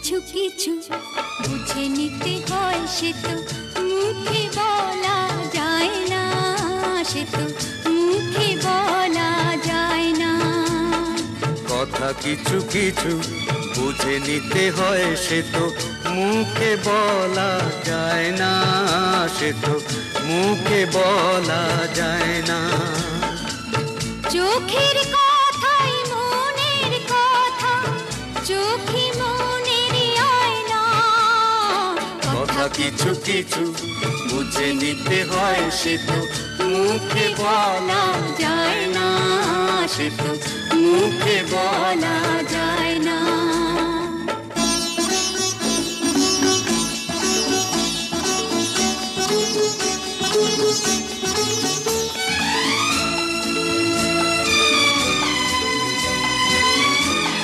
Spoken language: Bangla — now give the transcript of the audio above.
কিছু কিছু বুঝে নিতে হয়, সে তো মুখে বলা যায় না, সে তো মুখে বলা যায় না। কথা কিছু কিছু বুঝে নিতে হয়, সে তো মুখে বলা যায় না, সে তো মুখে বলা যায় না। চোখের কথাই মনের কথা, চোখে মনের আয়না। কথা কিছু কিছু বুঝে নিতে হয়, সে তো মুখে বলা যায় না, সে তো মুখে বলা